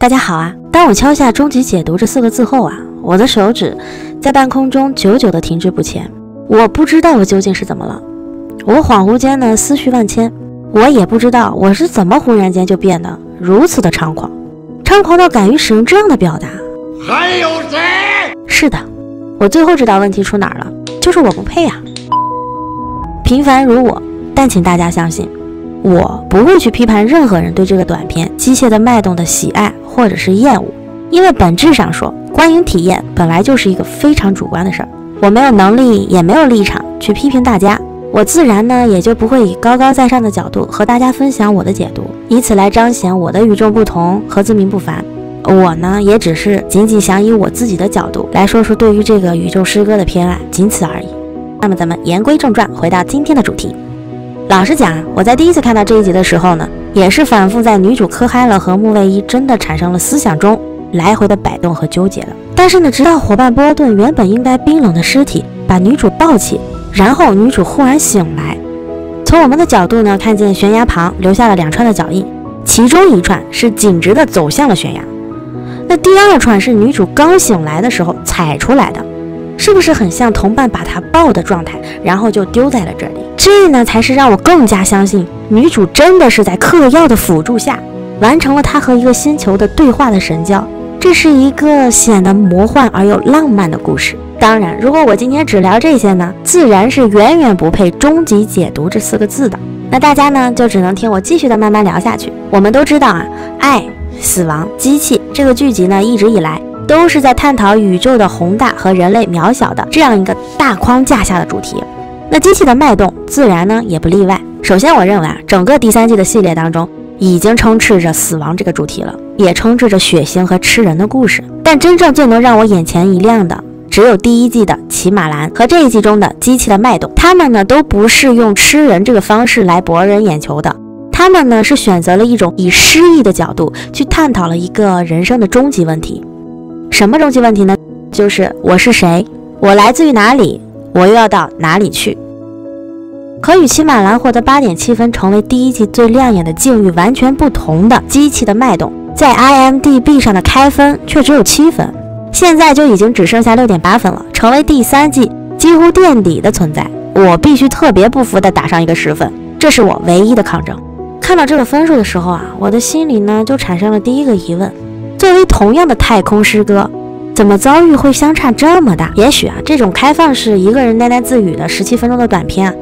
大家好啊！当我敲下终极解读这4个字后啊，我的手指在半空中久久的停滞不前。我不知道我究竟是怎么了，我恍惚间呢思绪万千，我也不知道我是怎么忽然间就变得如此的猖狂到敢于使用这样的表达。还有谁？是的，我最后知道问题出哪儿了，就是我不配啊！平凡如我，但请大家相信，我不会去批判任何人对这个短片《机械的脉动》的喜爱或者是厌恶，因为本质上说，观影体验本来就是一个非常主观的事儿，我没有能力也没有立场去批评大家，我自然呢也就不会以高高在上的角度和大家分享我的解读，以此来彰显我的与众不同和自命不凡。我呢也只是仅仅想以我自己的角度来说说对于这个宇宙诗歌的偏爱，仅此而已。那么咱们言归正传，回到今天的主题。老实讲，我在第一次看到这一集的时候呢，也是反复在女主磕嗨了和木卫一真的产生了思想中来回的摆动和纠结了。但是呢，直到伙伴波顿原本应该冰冷的尸体把女主抱起，然后女主忽然醒来，从我们的角度呢，看见悬崖旁留下了2串的脚印，其中1串是径直的走向了悬崖，那第2串是女主刚醒来的时候踩出来的，是不是很像同伴把她抱的状态，然后就丢在了这里？这呢才是让我更加相信女主真的是在嗑药的辅助下完成了她和一个星球的对话的神交。这是一个显得魔幻而又浪漫的故事。当然，如果我今天只聊这些呢，自然是远远不配终极解读这4个字的。那大家呢就只能听我继续的慢慢聊下去。我们都知道啊，爱、死亡、机器这个剧集呢一直以来都是在探讨宇宙的宏大和人类渺小的这样一个大框架下的主题。那机器的脉动自然呢也不例外。首先我认为啊，整个第3季的系列当中已经充斥着死亡这个主题了，也充斥着血腥和吃人的故事，但真正最能让我眼前一亮的只有第1季的骑马兰和这一季中的机器的脉动。他们呢都不是用吃人这个方式来博人眼球的，他们呢是选择了一种以诗意的角度去探讨了一个人生的终极问题。什么终极问题呢？就是我是谁，我来自于哪里，我又要到哪里去。和与骑马兰获得8.7分成为第1季最亮眼的境遇完全不同的机器的脉动，在 IMDB 上的开分却只有7分，现在就已经只剩下 6.8 分了，成为第3季几乎垫底的存在。我必须特别不服的打上一个10分，这是我唯一的抗争。看到这个分数的时候啊，我的心里呢就产生了第一个疑问，作为同样的太空诗歌，怎么遭遇会相差这么大？也许啊，这种开放式一个人喃喃自语的17分钟的短片啊，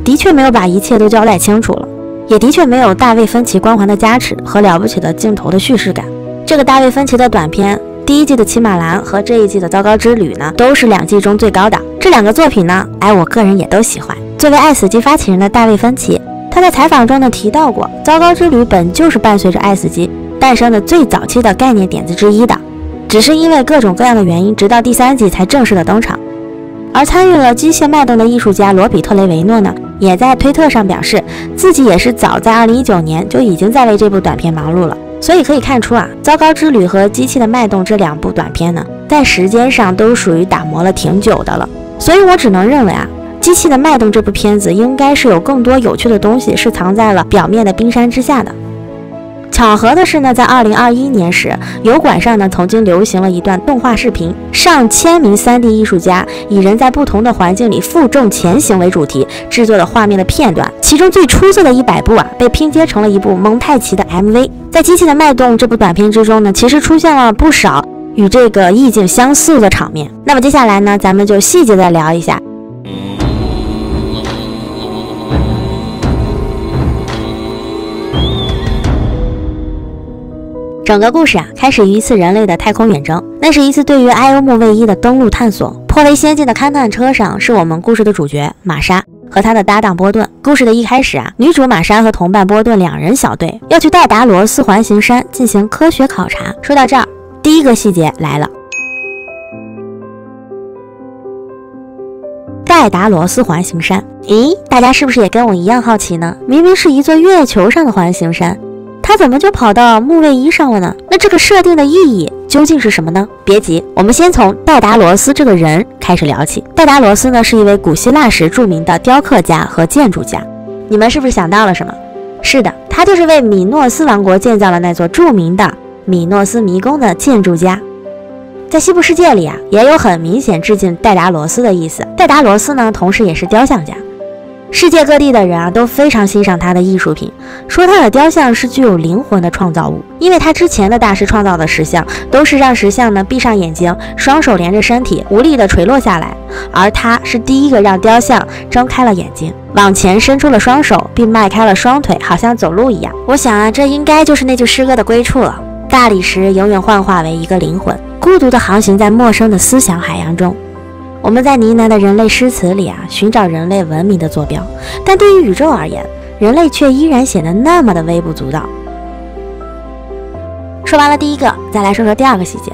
的确没有把一切都交代清楚了，也的确没有大卫芬奇光环的加持和了不起的镜头的叙事感。这个大卫芬奇的短片，第1季的骑马兰和这一季的糟糕之旅呢，都是2季中最高的。这2个作品呢，我个人也都喜欢。作为爱死机发起人的大卫芬奇，他在采访中呢提到过，糟糕之旅本就是伴随着爱死机诞生的最早期的概念点子之一的，只是因为各种各样的原因，直到第3季才正式的登场。而参与了机械脉动的艺术家罗比特雷维诺呢，也在推特上表示自己也是早在2019年就已经在为这部短片忙碌了。所以可以看出啊，糟糕之旅和机器的脉动这2部短片呢，在时间上都属于打磨了挺久的了。所以我只能认为啊，机器的脉动这部片子应该是有更多有趣的东西是藏在了表面的冰山之下的。巧合的是呢，在2021年时，油管上呢曾经流行了一段动画视频，上千名3D 艺术家以人在不同的环境里负重前行为主题制作的画面的片段，其中最出色的100部啊，被拼接成了一部蒙太奇的 MV。在机器的脉动这部短片之中呢，其实出现了不少与这个意境相似的场面。那么接下来呢，咱们就细节的聊一下。整个故事啊，开始于一次人类的太空远征，那是一次对于 IO 木卫一的登陆探索。颇为先进的勘探车上是我们故事的主角玛莎和她的搭档波顿。故事的一开始啊，女主玛莎和同伴波顿2人小队要去戴达罗斯环形山进行科学考察。说到这儿，第一个细节来了。戴达罗斯环形山，咦，大家是不是也跟我一样好奇呢？明明是一座月球上的环形山，他怎么就跑到木卫一上了呢？那这个设定的意义究竟是什么呢？别急，我们先从戴达罗斯这个人开始聊起。戴达罗斯呢，是一位古希腊时著名的雕刻家和建筑家。你们是不是想到了什么？是的，他就是为米诺斯王国建造了那座著名的米诺斯迷宫的建筑家。在西部世界里啊，也有很明显致敬戴达罗斯的意思。戴达罗斯呢，同时也是雕像家。世界各地的人啊，都非常欣赏他的艺术品，说他的雕像是具有灵魂的创造物。因为他之前的大师创造的石像，都是让石像呢闭上眼睛，双手连着身体，无力的垂落下来，而他是第一个让雕像睁开了眼睛，往前伸出了双手，并迈开了双腿，好像走路一样。我想啊，这应该就是那句诗歌的归处了。大理石永远幻化为一个灵魂，孤独地航行在陌生的思想海洋中。我们在呢喃的人类诗词里啊，寻找人类文明的坐标，但对于宇宙而言，人类却依然显得那么的微不足道。说完了第一个，再来说说第二个细节。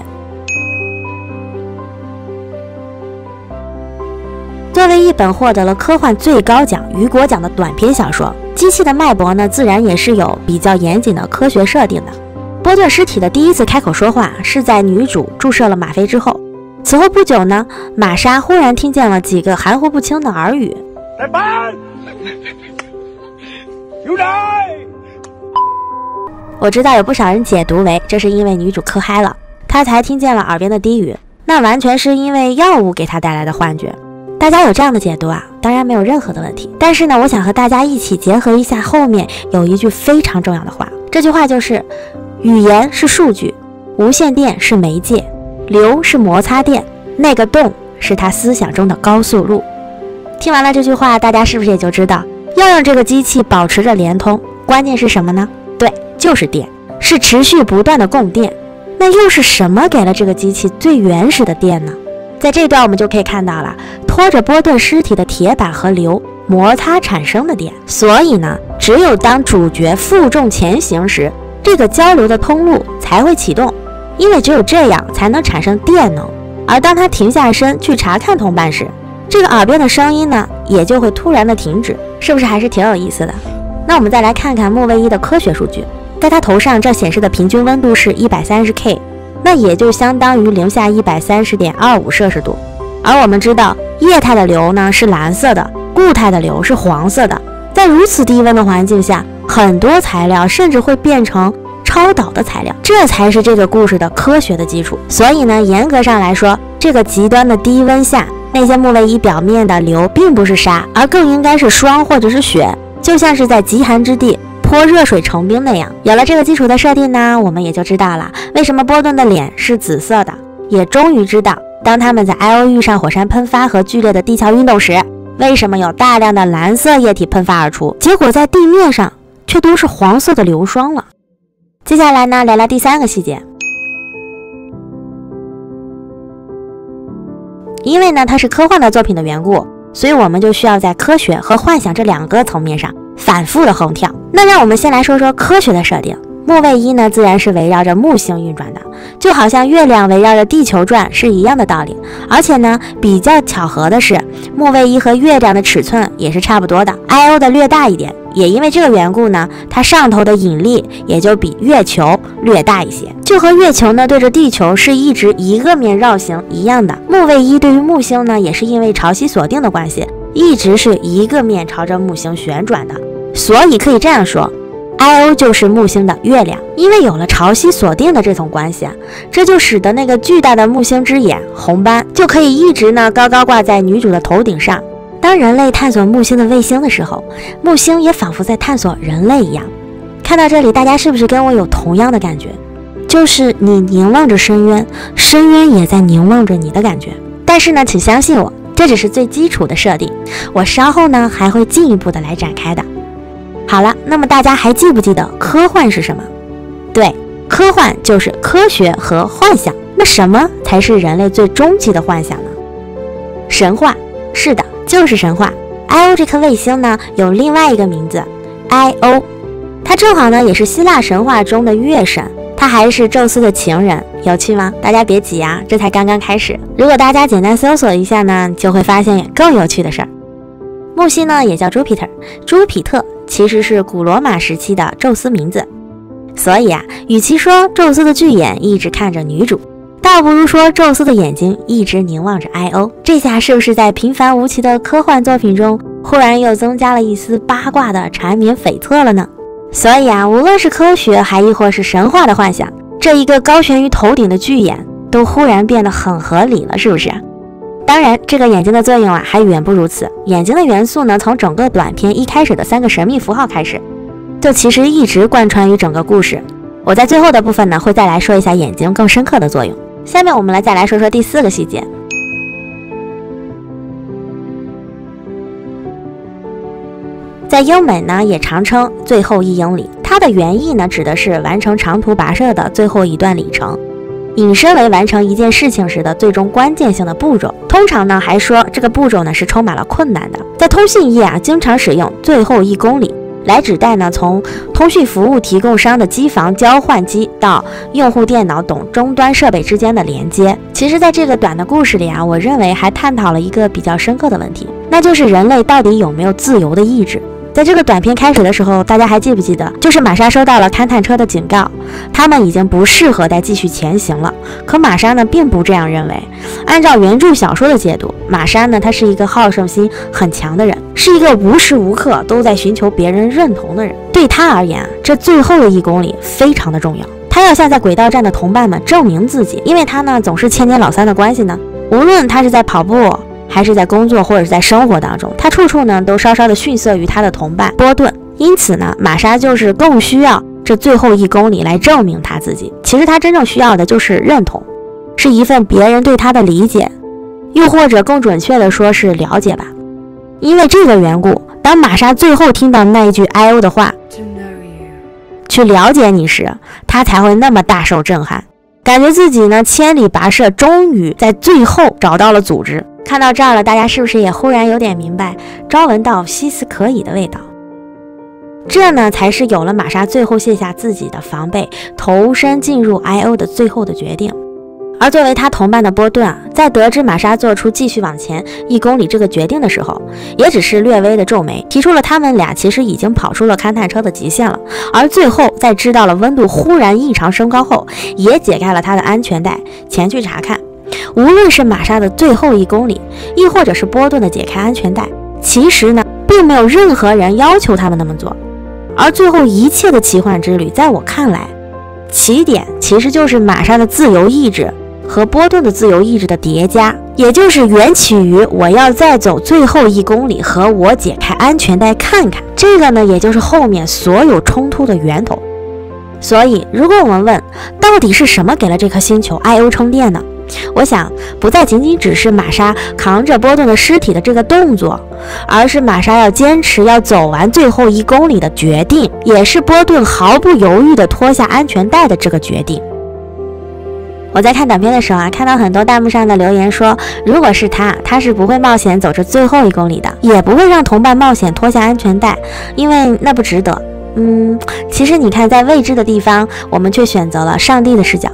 作为一本获得了科幻最高奖雨果奖的短篇小说，《机器的脉搏》呢，自然也是有比较严谨的科学设定的。波顿尸体的第一次开口说话是在女主注射了吗啡之后。此后不久呢，玛莎忽然听见了几个含糊不清的耳语。在班，有奶。我知道有不少人解读为这是因为女主嗑嗨了，她才听见了耳边的低语，那完全是因为药物给她带来的幻觉。大家有这样的解读啊，当然没有任何的问题。但是呢，我想和大家一起结合一下后面有一句非常重要的话，这句话就是：语言是数据，无线电是媒介，流是摩擦电，那个洞是他思想中的高速路。听完了这句话，大家是不是也就知道要让这个机器保持着连通，关键是什么呢？对，就是电，是持续不断的供电。那又是什么给了这个机器最原始的电呢？在这段我们就可以看到了，拖着波顿尸体的铁板和硫摩擦产生的电。所以呢，只有当主角负重前行时，这个交流的通路才会启动，因为只有这样才能产生电能。而当他停下身去查看同伴时，这个耳边的声音呢，也就会突然的停止，是不是还是挺有意思的？那我们再来看看木卫一的科学数据，在他头上这显示的平均温度是 130K， 那也就相当于零下 130.25 摄氏度。而我们知道液态的硫呢是蓝色的，固态的硫是黄色的。在如此低温的环境下，很多材料甚至会变成超导的材料，这才是这个故事的科学的基础。所以呢，严格上来说，这个极端的低温下，那些木卫一表面的硫并不是沙，而更应该是霜或者是雪，就像是在极寒之地泼热水成冰那样。有了这个基础的设定呢，我们也就知道了为什么波顿的脸是紫色的，也终于知道当他们在 IO 遇上火山喷发和剧烈的地壳运动时，为什么有大量的蓝色液体喷发而出，结果在地面上却都是黄色的硫霜了。接下来呢，聊聊第三个细节。因为呢它是科幻的作品的缘故，所以我们就需要在科学和幻想这两个层面上反复的横跳。那让我们先来说说科学的设定。木卫一呢，自然是围绕着木星运转的，就好像月亮围绕着地球转是一样的道理。而且呢，比较巧合的是，木卫一和月亮的尺寸也是差不多的 ，IO 的略大一点。也因为这个缘故呢，它上头的引力也就比月球略大一些，就和月球呢对着地球是一直一个面绕行一样的。木卫一对于木星呢，也是因为潮汐锁定的关系，一直是一个面朝着木星旋转的。所以可以这样说，IO 就是木星的月亮。因为有了潮汐锁定的这层关系啊，这就使得那个巨大的木星之眼红斑就可以一直呢高高挂在女主的头顶上。当人类探索木星的卫星的时候，木星也仿佛在探索人类一样。看到这里，大家是不是跟我有同样的感觉？就是你凝望着深渊，深渊也在凝望着你的感觉。但是呢，请相信我，这只是最基础的设定，我稍后呢还会进一步的来展开的。好了，那么大家还记不记得科幻是什么？对，科幻就是科学和幻想。那什么才是人类最终极的幻想呢？神话。是的，就是神话。IO 这颗卫星呢，有另外一个名字 IO， 它正好呢也是希腊神话中的月神，它还是宙斯的情人。有趣吗？大家别急啊，这才刚刚开始。如果大家简单搜索一下呢，就会发现更有趣的事儿。木星呢也叫 Jupiter， 朱庇特其实是古罗马时期的宙斯名字。所以啊，与其说宙斯的巨眼一直看着女主，倒不如说宙斯的眼睛一直凝望着 IO。 这下是不是在平凡无奇的科幻作品中忽然又增加了一丝八卦的缠绵悱恻了呢？所以啊，无论是科学还亦或是神话的幻想，这一个高悬于头顶的巨眼都忽然变得很合理了，是不是？当然，这个眼睛的作用还远不如此。眼睛的元素呢，从整个短片一开始的3个神秘符号开始，就其实一直贯穿于整个故事。我在最后的部分呢，会再来说一下眼睛更深刻的作用。下面我们再来说说第4个细节。在英美呢，也常称最后1英里，它的原意呢，指的是完成长途跋涉的最后一段里程，引申为完成一件事情时的最终关键性的步骤。通常呢，还说这个步骤呢是充满了困难的。在通信业经常使用最后1公里来指代呢，从通讯服务提供商的机房交换机到用户电脑等终端设备之间的连接。其实在这个短的故事里我认为还探讨了一个比较深刻的问题，那就是人类到底有没有自由的意志。在这个短片开始的时候，大家还记不记得，就是玛莎收到了勘探车的警告，他们已经不适合再继续前行了。可玛莎呢并不这样认为。按照原著小说的解读，玛莎呢她是一个好胜心很强的人，是一个无时无刻都在寻求别人认同的人。对她而言，这最后的1公里非常的重要，她要向在轨道站的同伴们证明自己，因为她呢总是千年老三的关系呢，无论她是在跑步还是在工作或者是在生活当中，他处处呢都稍稍的逊色于他的同伴波顿。因此呢，玛莎就是更需要这最后1公里来证明他自己。其实他真正需要的就是认同，是一份别人对他的理解，又或者更准确的说是了解吧。因为这个缘故，当玛莎最后听到那一句 I.O 的话，去了解你时，他才会那么大受震撼，感觉自己呢千里跋涉，终于在最后找到了组织。看到这儿了，大家是不是也忽然有点明白朝闻道夕死可矣的味道？这呢才是有了玛莎最后卸下自己的防备，投身进入 I.O 的最后的决定。而作为他同伴的波顿在得知玛莎做出继续往前1公里这个决定的时候，也只是略微的皱眉，提出了他们俩其实已经跑出了勘探车的极限了。而最后在知道了温度忽然异常升高后，也解开了他的安全带，前去查看。无论是玛莎的最后1公里，亦或者是波顿的解开安全带，其实呢并没有任何人要求他们那么做。而最后一切的奇幻之旅，在我看来，起点其实就是玛莎的自由意志和波顿的自由意志的叠加，也就是缘起于我要再走最后1公里和我解开安全带看看，这个呢也就是后面所有冲突的源头。所以如果我们问到底是什么给了这颗星球 I.O 充电呢？我想不再仅仅只是玛莎扛着波顿的尸体的这个动作，而是玛莎要坚持要走完最后1公里的决定，也是波顿毫不犹豫地脱下安全带的这个决定。我在看短片的时候看到很多弹幕上的留言说，如果是他是不会冒险走这最后1公里的，也不会让同伴冒险脱下安全带，因为那不值得。其实你看，在未知的地方，我们却选择了上帝的视角，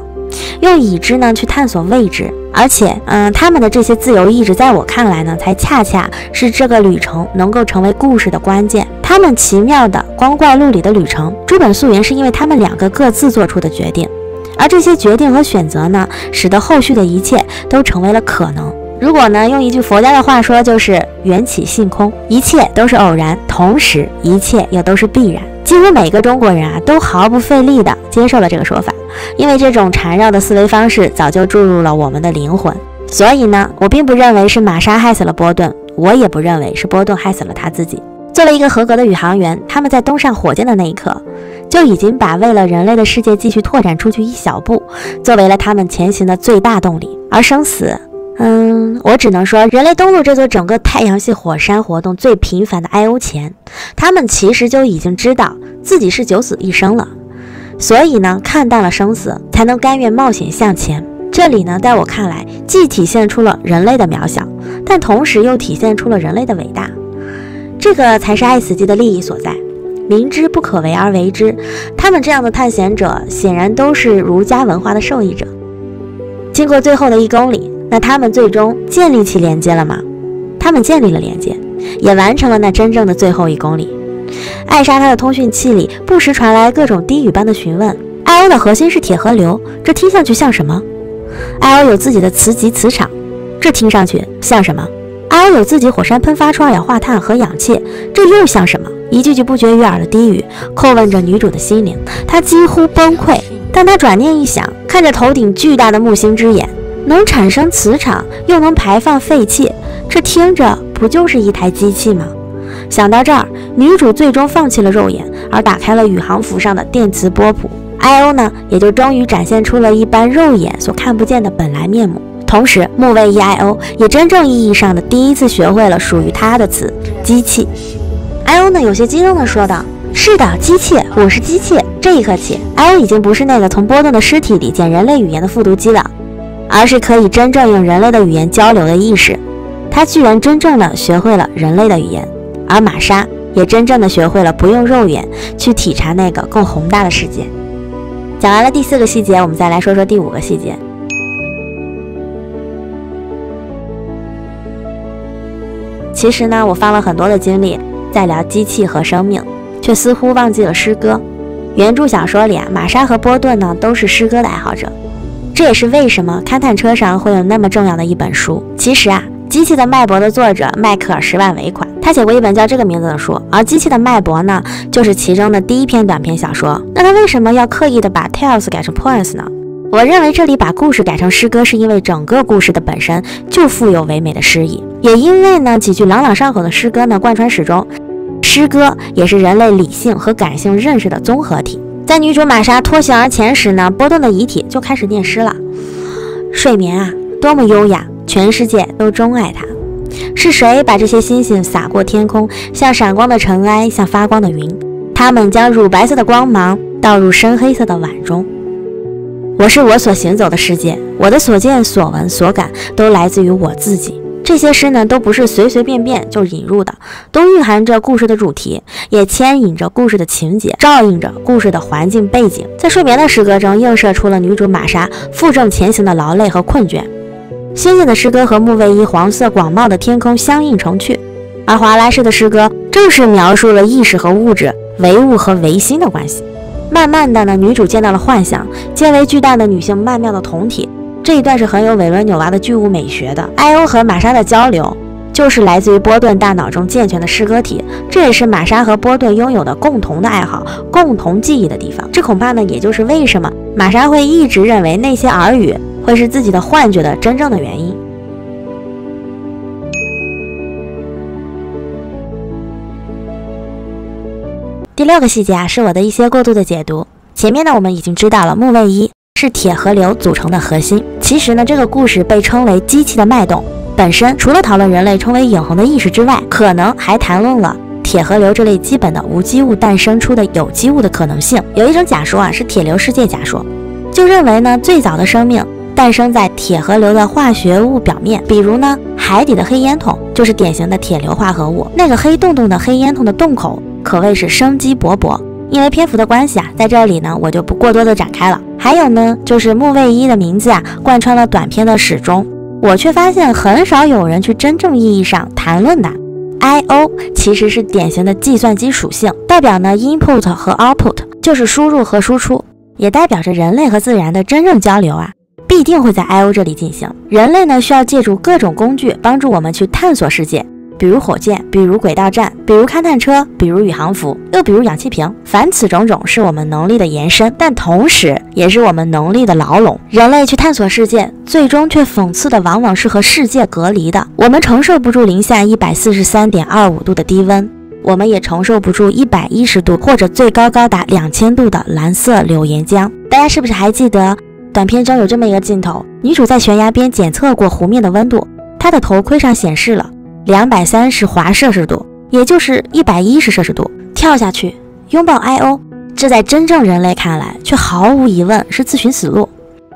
用已知呢去探索未知。而且他们的这些自由意志在我看来呢，才恰恰是这个旅程能够成为故事的关键。他们奇妙的光怪陆离的旅程，追本溯源是因为他们2个各自做出的决定，而这些决定和选择呢，使得后续的一切都成为了可能。如果呢用一句佛家的话说，就是缘起性空，一切都是偶然，同时一切又都是必然。几乎每个中国人都毫不费力地接受了这个说法，因为这种缠绕的思维方式早就注入了我们的灵魂。所以呢，我并不认为是玛莎害死了波顿，我也不认为是波顿害死了他自己。作为一个合格的宇航员，他们在登上火箭的那一刻，就已经把为了人类的世界继续拓展出去一小步作为了他们前行的最大动力。而生死我只能说，人类登陆这座整个太阳系火山活动最频繁的 I.O 前，他们其实就已经知道自己是九死一生了，所以呢，看淡了生死，才能甘愿冒险向前。这里呢，在我看来，既体现出了人类的渺小，但同时又体现出了人类的伟大。这个才是爱死机的利益所在。明知不可为而为之，他们这样的探险者显然都是儒家文化的受益者。经过最后的1公里，那他们最终建立起连接了吗？他们建立了连接，也完成了那真正的最后1公里。艾莎她的通讯器里不时传来各种低语般的询问。I.O 的核心是铁河流，这听上去像什么？ I.O 有自己的磁极磁场，这听上去像什么？ IO 有自己火山喷发出二氧化碳和氧气，这又像什么？一句句不绝于耳的低语叩问着女主的心灵，她几乎崩溃。但她转念一想，看着头顶巨大的木星之眼，能产生磁场又能排放废气，这听着不就是一台机器吗？想到这儿，女主最终放弃了肉眼，而打开了宇航服上的电磁波谱。IO 呢，也就终于展现出了一般肉眼所看不见的本来面目。同时，木卫一 IO 也真正意义上的第一次学会了属于他的词——机器。IO 呢，有些激动地说道：“是的，机器，我是机器。”这一刻起，IO 已经不是那个从波顿的尸体里捡人类语言的复读机了，而是可以真正用人类的语言交流的意识。他居然真正的学会了人类的语言，而玛莎也真正的学会了不用肉眼去体察那个更宏大的世界。讲完了第4个细节，我们再来说说第5个细节。其实呢，我放了很多的精力在聊机器和生命，却似乎忘记了诗歌。原著小说里啊，玛莎和波顿呢都是诗歌的爱好者，这也是为什么勘探车上会有那么重要的一本书。其实啊，机器的脉搏的作者迈克尔·10万尾款，他写过一本叫这个名字的书，而机器的脉搏呢，就是其中的第一篇短篇小说。那他为什么要刻意的把 tales 改成 poems 呢？我认为这里把故事改成诗歌，是因为整个故事的本身就富有唯美的诗意，也因为呢几句朗朗上口的诗歌呢贯穿始终。诗歌也是人类理性和感性认识的综合体。在女主玛莎脱险而前时呢，波顿的遗体就开始念诗了。睡眠啊，多么优雅，全世界都钟爱它。是谁把这些星星洒过天空，像闪光的尘埃，像发光的云？它们将乳白色的光芒倒入深黑色的碗中。我是我所行走的世界，我的所见所闻所感都来自于我自己。这些诗呢，都不是随随便便就引入的，都蕴含着故事的主题，也牵引着故事的情节，照应着故事的环境背景。在睡眠的诗歌中，映射出了女主玛莎负重前行的劳累和困倦。星星的诗歌和木卫一黄色广袤的天空相映成趣，而华莱士的诗歌正是描述了意识和物质、唯物和唯心的关系。慢慢的呢，女主见到了幻想，皆为巨大的女性曼妙的酮体。这一段是很有韦伦纽娃的巨物美学的。IO 和玛莎的交流就是来自于波顿大脑中健全的诗歌体，这也是玛莎和波顿拥有的共同的爱好、共同记忆的地方。这恐怕呢，也就是为什么玛莎会一直认为那些耳语会是自己的幻觉的真正的原因。第6个细节啊，是我的一些过度的解读。前面呢，我们已经知道了木卫一是铁和硫组成的核心。其实呢，这个故事被称为机器的脉动，本身除了讨论人类成为永恒的意识之外，可能还谈论了铁和硫这类基本的无机物诞生出的有机物的可能性。有一种假说啊，是铁硫世界假说，就认为呢，最早的生命诞生在铁和硫的化学物表面，比如呢，海底的黑烟筒就是典型的铁硫化合物，那个黑洞洞的黑烟筒的洞口可谓是生机勃勃。因为篇幅的关系啊，在这里呢我就不过多的展开了。还有呢，就是木卫一的名字啊，贯穿了短篇的始终，我却发现很少有人去真正意义上谈论它。IO 其实是典型的计算机属性，代表呢 input 和 output， 就是输入和输出，也代表着人类和自然的真正交流啊，必定会在 IO 这里进行。人类呢需要借助各种工具帮助我们去探索世界，比如火箭，比如轨道站，比如勘探车，比如宇航服，又比如氧气瓶。凡此种种是我们能力的延伸，但同时也是我们能力的牢笼。人类去探索世界，最终却讽刺的往往是和世界隔离的。我们承受不住零下143.25度的低温，我们也承受不住110度或者最高高达2000度的蓝色柳岩浆。大家是不是还记得短片中有这么一个镜头，女主在悬崖边检测过湖面的温度，她的头盔上显示了230华摄氏度，也就是110摄氏度。跳下去拥抱 IO， 这在真正人类看来却毫无疑问是自寻死路。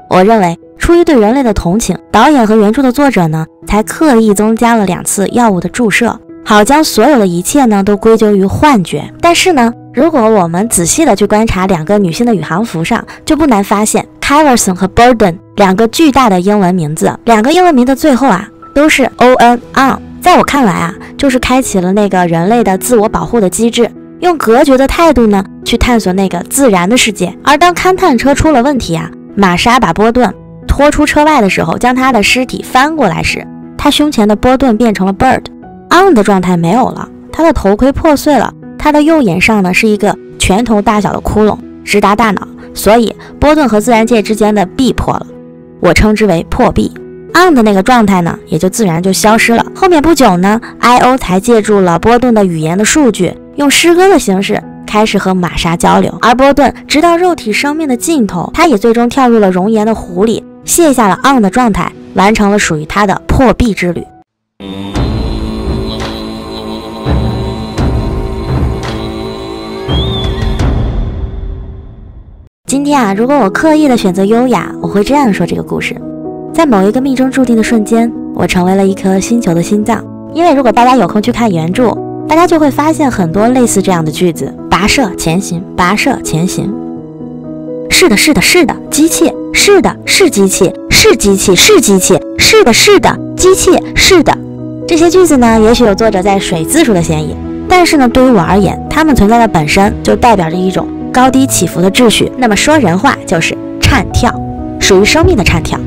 我认为出于对人类的同情，导演和原著的作者呢才刻意增加了2次药物的注射，好将所有的一切呢都归咎于幻觉。但是呢，如果我们仔细的去观察2个女性的宇航服上，就不难发现 Kyverson 和 Burden 2个巨大的英文名字，2个英文名的最后啊都是 on。在我看来啊，就是开启了那个人类的自我保护的机制，用隔绝的态度呢去探索那个自然的世界。而当勘探车出了问题啊，玛莎把波顿拖出车外的时候，将他的尸体翻过来时，他胸前的波顿变成了 bird，on 的状态没有了，他的头盔破碎了，他的右眼上呢是一个拳头大小的窟窿，直达大脑，所以波顿和自然界之间的壁破了，我称之为破壁。on 的那个状态呢，也就自然就消失了。后面不久呢 ，IO 才借助了波顿的语言的数据，用诗歌的形式开始和玛莎交流。而波顿直到肉体生命的尽头，他也最终跳入了熔岩的湖里，卸下了 on 的状态，完成了属于他的破壁之旅。今天啊，如果我刻意的选择优雅，我会这样说这个故事。在某一个命中注定的瞬间，我成为了一颗星球的心脏。因为如果大家有空去看原著，大家就会发现很多类似这样的句子：跋涉前行，跋涉前行。是的，是的，是的，机器，是的，是机器，是机器，是机器，是的，是的，机器，是的。这些句子呢，也许有作者在水字数的嫌疑，但是呢，对于我而言，它们存在的本身就代表着一种高低起伏的秩序。那么说人话就是颤跳，属于生命的颤跳。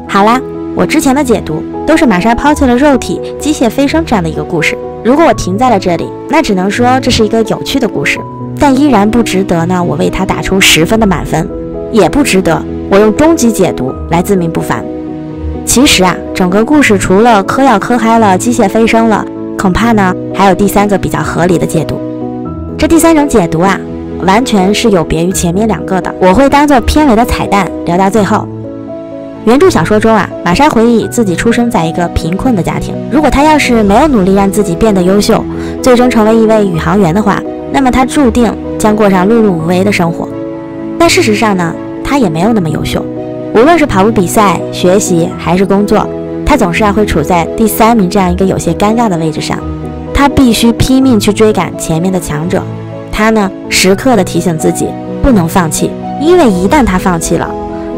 好啦，我之前的解读都是玛莎抛弃了肉体，机械飞升这样的一个故事。如果我停在了这里，那只能说这是一个有趣的故事，但依然不值得呢我为它打出10分的满分，也不值得我用终极解读来自命不凡。其实啊，整个故事除了嗑药嗑嗨了，机械飞升了，恐怕呢还有第3个比较合理的解读。这第3种解读啊，完全是有别于前面2个的，我会当做片尾的彩蛋留到最后。原著小说中啊，玛莎回忆自己出生在一个贫困的家庭，如果她要是没有努力让自己变得优秀，最终成为一位宇航员的话，那么她注定将过上碌碌无为的生活。但事实上呢，她也没有那么优秀，无论是跑步比赛、学习还是工作，她总是会处在第3名这样一个有些尴尬的位置上。她必须拼命去追赶前面的强者，她呢时刻地提醒自己不能放弃，因为一旦她放弃了，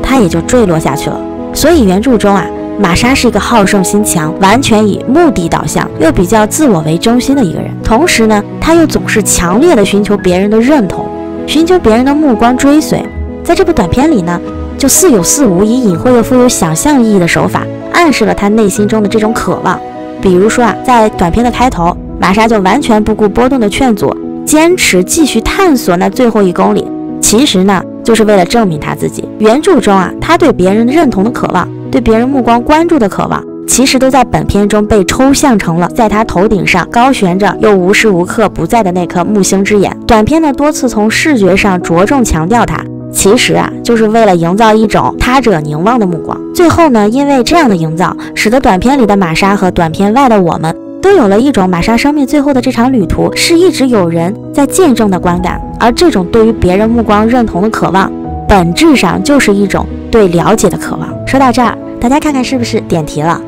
她也就坠落下去了。所以原著中啊，玛莎是一个好胜心强，完全以目的导向，又比较自我为中心的一个人。同时呢，她又总是强烈的寻求别人的认同，寻求别人的目光追随。在这部短片里呢，就似有似无，以隐晦又富有想象意义的手法，暗示了她内心中的这种渴望。比如说啊，在短片的开头，玛莎就完全不顾波顿的劝阻，坚持继续探索那最后1公里。其实呢，就是为了证明他自己。原著中啊，他对别人认同的渴望，对别人目光关注的渴望，其实都在本片中被抽象成了在他头顶上高悬着又无时无刻不在的那颗木星之眼。短片呢多次从视觉上着重强调它，其实啊，就是为了营造一种他者凝望的目光。最后呢，因为这样的营造，使得短片里的玛莎和短片外的我们都有了一种玛莎生命最后的这场旅途是一直有人在见证的观感。而这种对于别人目光认同的渴望，本质上就是一种对了解的渴望。说到这儿，大家看看是不是点题了？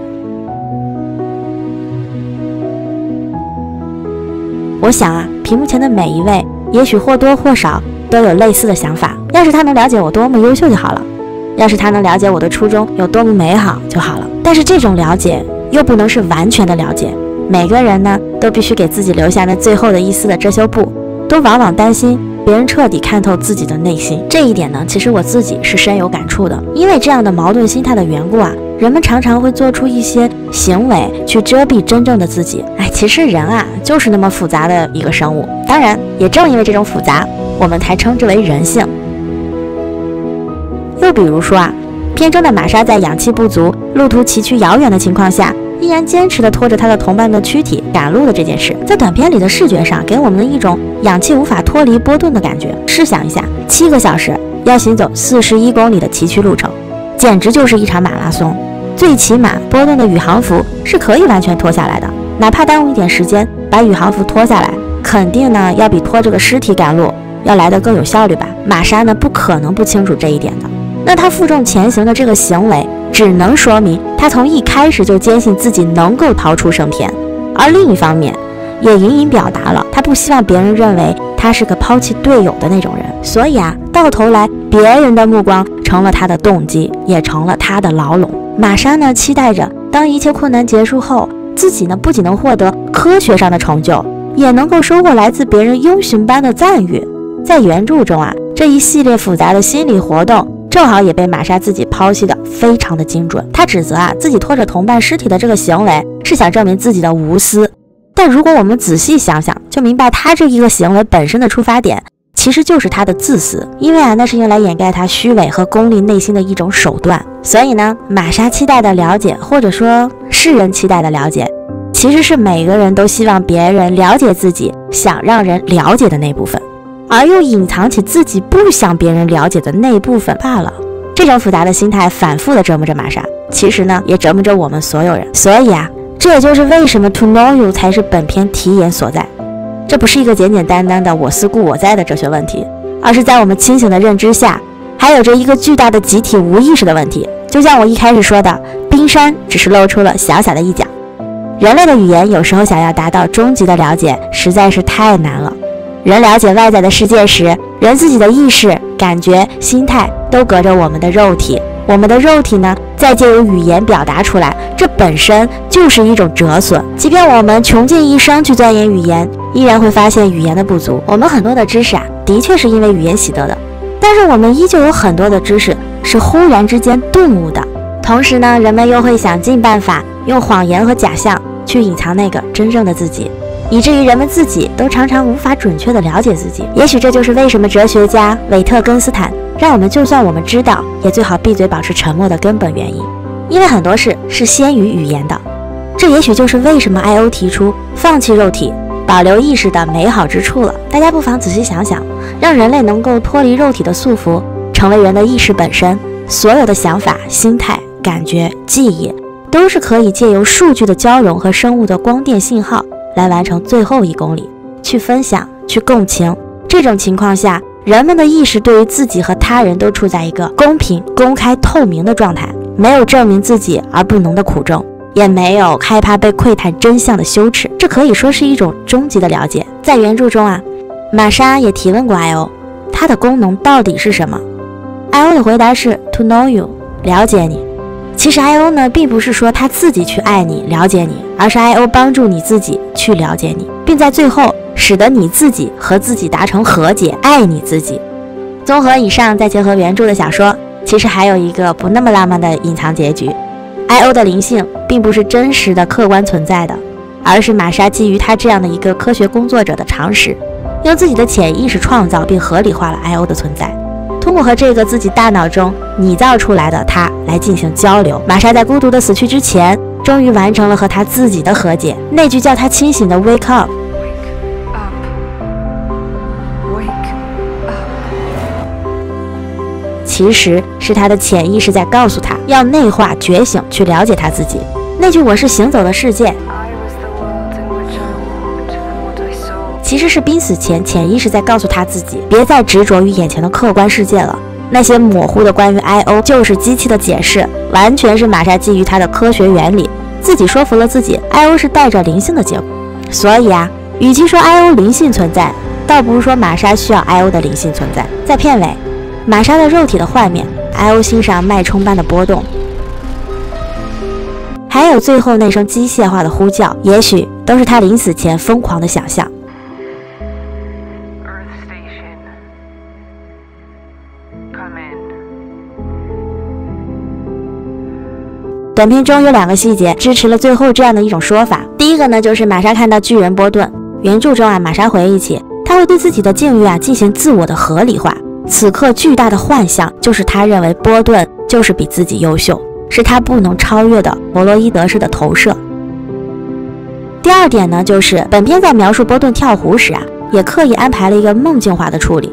我想啊，屏幕前的每一位也许或多或少都有类似的想法，要是他能了解我多么优秀就好了，要是他能了解我的初衷有多么美好就好了。但是这种了解又不能是完全的了解，每个人呢都必须给自己留下那最后的一丝的遮羞布，都往往担心别人彻底看透自己的内心。这一点呢，其实我自己是深有感触的。因为这样的矛盾心态的缘故啊，人们常常会做出一些行为去遮蔽真正的自己。其实人啊，就是那么复杂的一个生物。当然，也正因为这种复杂，我们才称之为人性。又比如说啊，片中的玛莎在氧气不足、路途崎岖遥远的情况下，依然坚持地拖着他的同伴的躯体赶路的这件事，在短片里的视觉上给我们的一种氧气无法脱离波顿的感觉。试想一下，7个小时要行走41公里的崎岖路程，简直就是一场马拉松。最起码波顿的宇航服是可以完全脱下来的，哪怕耽误一点时间把宇航服脱下来，肯定呢要比拖这个尸体赶路要来得更有效率吧。玛莎呢不可能不清楚这一点的。那他负重前行的这个行为，只能说明他从一开始就坚信自己能够逃出升天，而另一方面也隐隐表达了他不希望别人认为他是个抛弃队友的那种人。所以啊，到头来别人的目光成了他的动机，也成了他的牢笼。玛莎呢期待着当一切困难结束后，自己呢不仅能获得科学上的成就，也能够收获来自别人英雄般的赞誉。在原著中啊，这一系列复杂的心理活动正好也被玛莎自己剖析的非常的精准。他指责自己拖着同伴尸体的这个行为是想证明自己的无私，但如果我们仔细想想，就明白他这一个行为本身的出发点其实就是他的自私，因为那是用来掩盖他虚伪和功利内心的一种手段。所以呢，玛莎期待的了解，或者说世人期待的了解，其实是每个人都希望别人了解自己，想让人了解的那部分，而又隐藏起自己不想别人了解的那部分罢了。这种复杂的心态反复的折磨着玛莎，其实呢也折磨着我们所有人。所以这也就是为什么 To Know You 才是本片题眼所在。这不是一个简简单单的我思故我在的哲学问题，而是在我们清醒的认知下，还有着一个巨大的集体无意识的问题。就像我一开始说的，冰山只是露出了小小的一角。人类的语言有时候想要达到终极的了解，实在是太难了。人了解外在的世界时，人自己的意识、感觉、心态都隔着我们的肉体，我们的肉体呢，再借由语言表达出来，这本身就是一种折损。即便我们穷尽一生去钻研语言，依然会发现语言的不足。我们很多的知识的确是因为语言习得的，但是我们依旧有很多的知识是忽然之间顿悟的。同时呢，人们又会想尽办法用谎言和假象去隐藏那个真正的自己，以至于人们自己都常常无法准确地了解自己。也许这就是为什么哲学家韦特根斯坦让我们就算我们知道，也最好闭嘴保持沉默的根本原因，因为很多事是先于语言的。这也许就是为什么 IO 提出放弃肉体保留意识的美好之处了。大家不妨仔细想想，让人类能够脱离肉体的束缚，成为人的意识本身，所有的想法、心态、感觉、记忆都是可以借由数据的交融和生物的光电信号来完成最后1公里，去分享，去共情。这种情况下，人们的意识对于自己和他人都处在一个公平、公开、透明的状态，没有证明自己而不能的苦衷，也没有害怕被窥探真相的羞耻。这可以说是一种终极的了解。在原著中玛莎也提问过 IO， 它的功能到底是什么？ IO 的回答是 To know you， 了解你。其实 IO 呢，并不是说他自己去爱你、了解你，而是 IO 帮助你自己去了解你，并在最后使得你自己和自己达成和解，爱你自己。综合以上，再结合原著的小说，其实还有一个不那么浪漫的隐藏结局。IO 的灵性并不是真实的客观存在的，而是玛莎基于他这样的一个科学工作者的常识，用自己的潜意识创造并合理化了 IO 的存在。通过和这个自己大脑中拟造出来的他来进行交流，玛莎在孤独的死去之前，终于完成了和他自己的和解。那句叫他清醒的 Wake up， 其实是他的潜意识在告诉他要内化觉醒，去了解他自己。那句我是行走的世界，其实是濒死前潜意识在告诉他自己，别再执着于眼前的客观世界了。那些模糊的关于 IO 就是机器的解释，完全是玛莎基于他的科学原理，自己说服了自己 IO 是带着灵性的结果。所以与其说 IO 灵性存在，倒不如说玛莎需要 IO 的灵性存在。在片尾，玛莎的肉体的幻灭， IO 心上脉冲般的波动，还有最后那声机械化的呼叫，也许都是他临死前疯狂的想象。短片中有2个细节支持了最后这样的一种说法。第一个呢，就是玛莎看到巨人波顿。原著中玛莎回忆起，她会对自己的境遇进行自我的合理化。此刻巨大的幻象就是她认为波顿就是比自己优秀，是她不能超越的弗洛伊德式的投射。第二点呢，就是本片在描述波顿跳湖时也刻意安排了一个梦境化的处理，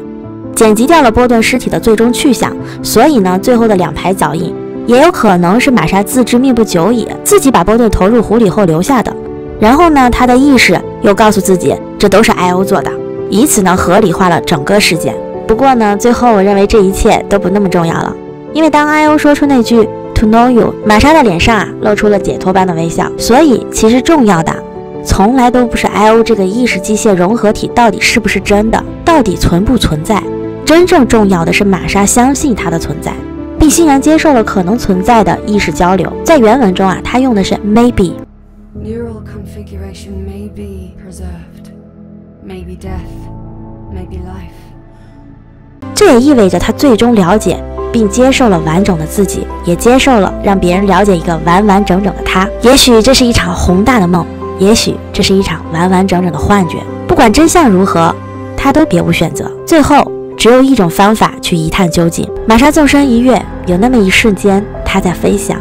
剪辑掉了波顿尸体的最终去向，所以呢，最后的2排脚印也有可能是玛莎自知命不久矣，自己把波顿投入湖里后留下的。然后呢，他的意识又告诉自己，这都是 IO 做的，以此呢合理化了整个事件。不过呢，最后我认为这一切都不那么重要了，因为当 IO 说出那句 To know you， 玛莎的脸上露出了解脱般的微笑。所以其实重要的从来都不是 IO 这个意识机械融合体到底是不是真的，到底存不存在，真正重要的是玛莎相信它的存在，并欣然接受了可能存在的意识交流。在原文中他用的是 maybe。 Neural configuration may be preserved, maybe death, maybe life。 这也意味着他最终了解并接受了完整的自己，也接受了让别人了解一个完完整整的他。也许这是一场宏大的梦，也许这是一场完完整整的幻觉。不管真相如何，他都别无选择。最后只有一种方法去一探究竟。玛莎纵身一跃，有那么一瞬间，他在飞翔。